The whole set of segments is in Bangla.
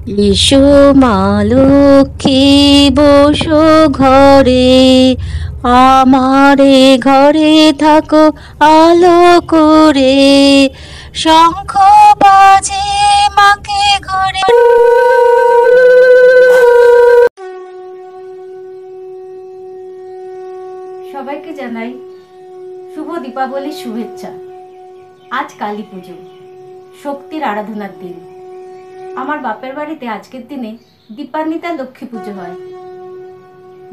এসো মা লক্ষ্মী বসো ঘরে, আমারে ঘরে থাকো আলো করে, শঙ্খ বাজে মাকে ঘরে। সবাইকে জানাই শুভ দীপাবলির শুভেচ্ছা। আজ কালী পুজো, শক্তির আরাধনার দিন। আমার বাপের বাড়িতে আজকের দিনে দীপান্বিতা লক্ষ্মী পুজো হয়,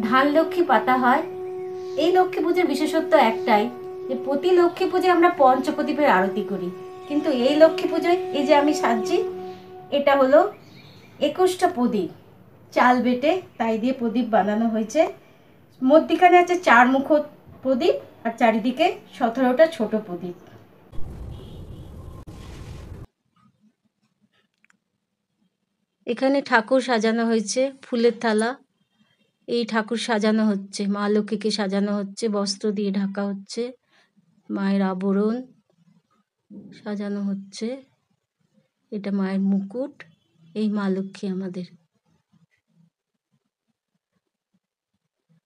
ধান লক্ষ্মী পাতা হয়। এই লক্ষ্মী পুজোর বিশেষত্ব একটাই যে প্রতি লক্ষ্মী পুজোয় আমরা পঞ্চপ্রদীপের আরতি করি, কিন্তু এই লক্ষ্মী পুজোয় এই যে আমি সাজছি, এটা হলো 21টা প্রদীপ, চাল বেটে তাই দিয়ে প্রদীপ বানানো হয়েছে। মধ্যিখানে আছে 4 মুখ প্রদীপ আর চারিদিকে 17টা ছোট প্রদীপ। এখানে ঠাকুর সাজানো হয়েছে, ফুলের থালা। এই ঠাকুর সাজানো হচ্ছে, মা লক্ষ্মীকে সাজানো হচ্ছে, বস্ত্র দিয়ে ঢাকা হচ্ছে, মায়ের আবরণ সাজানো হচ্ছে। এটা মায়ের মুকুট। এই মা লক্ষ্মী আমাদের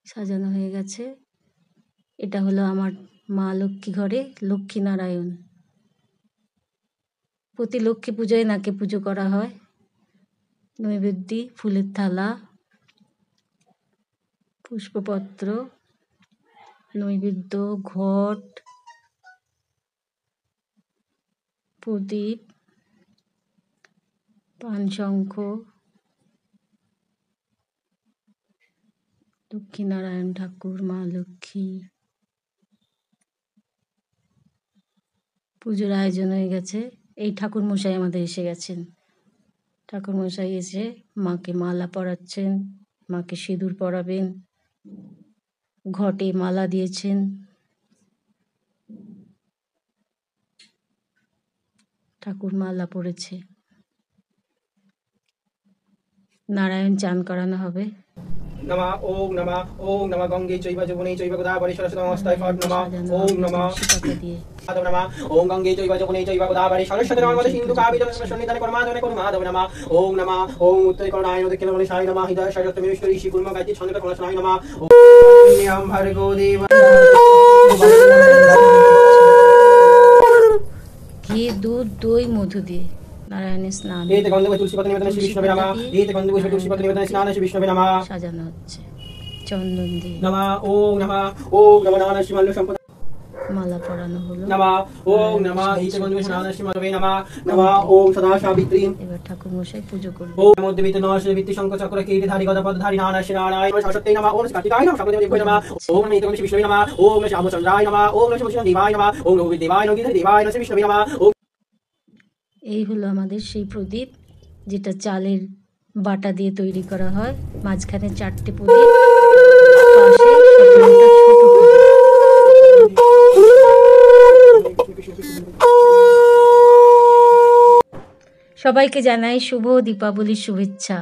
সাজানো হয়ে গেছে। এটা হলো আমার মা লক্ষ্মী ঘরে লক্ষ্মী নারায়ণ। প্রতি লক্ষ্মী পুজোয় নাকে পুজো করা হয়। নৈবেদ্য, ফুলের থালা, পুষ্পপত্র, নৈবেদ্য, ঘট, প্রদীপ, পান শঙ্খ, লক্ষ্মীনারায়ণ ঠাকুর, মা লক্ষ্মী। পুজোর আয়োজন হয়ে গেছে। এই ঠাকুর মশাই আমাদের এসে গেছেন। ঠাকুর মশাই এসে মাকে মালা পরাচ্ছেন, মাকে সিঁদুর পরাবেন, ঘটে মালা দিয়েছেন। ঠাকুর মালা পরেছে। নারায়ণ চান করানো হবে। नमः ओम नमः गंगे चैव जमुने चैव गोदावरी सरस्वती नमस्ते फट नमः ओम नमः माधव नमः ओम गंगे चैव जमुने चैव गोदावरी सरस्वती नर्मदे सिंधु कावेरी जलेस्मिन् परमात्मने कुरु माधव नमः ओम उत्तरे करुणाय दक्षिणे करुणाय नमः हृदय शरत्तमेश्वरी श्री गुरुम गायत्री छन्दे करुणाय नमः ओम भर्गो देव ঘি, দুধ, দই, মধু দিয়ে নারায়ণের স্নান। এতে গন্ধে তুলসী পাতা নিবেদন শ্রী বিষ্ণুবে নমঃ। এতে গন্ধে তুলসী পাতা নিবেদন স্নান শ্রী বিষ্ণুবে নমঃ। সাজানো হচ্ছে চন্দন দিয়ে। নমঃ ওম নমঃ নারায়ণ শ্রীমল্ল সম্পদ মালা পরানো হলো। নমঃ ওম নমঃ এতে গন্ধে স্নান শ্রীমল্লবে নমঃ। নমঃ ওম সদা সাবিত্রী। এবার ঠাকুর মশাই পুজো করবে। ওম মধ্যে বিত নমঃ ভিত্তি শঙ্খ চক্র কীর্তিধারী গদাপদধারী নারায়ণ সরস্বতী নমঃ ওম কার্তিকায় নমঃ সকলদেবী নমঃ ওম এতে গন্ধে বিষ্ণুবে নমঃ ওম শ্যামচন্দ্রায় নমঃ ওম লক্ষ্মী দেবায় নমঃ ওম রঘুবীর দেবায় নগীধর দেবায় শ্রী বিষ্ণুবে নমঃ। এই হলো আমাদের সেই প্রদীপ, যেটা চালের বাটা দিয়ে তৈরি করা হয়। মাঝখানে 4টে প্রদীপ, পাশে 17টা ছোট প্রদীপ। সবাইকে জানাই শুভ দীপাবলির শুভেচ্ছা।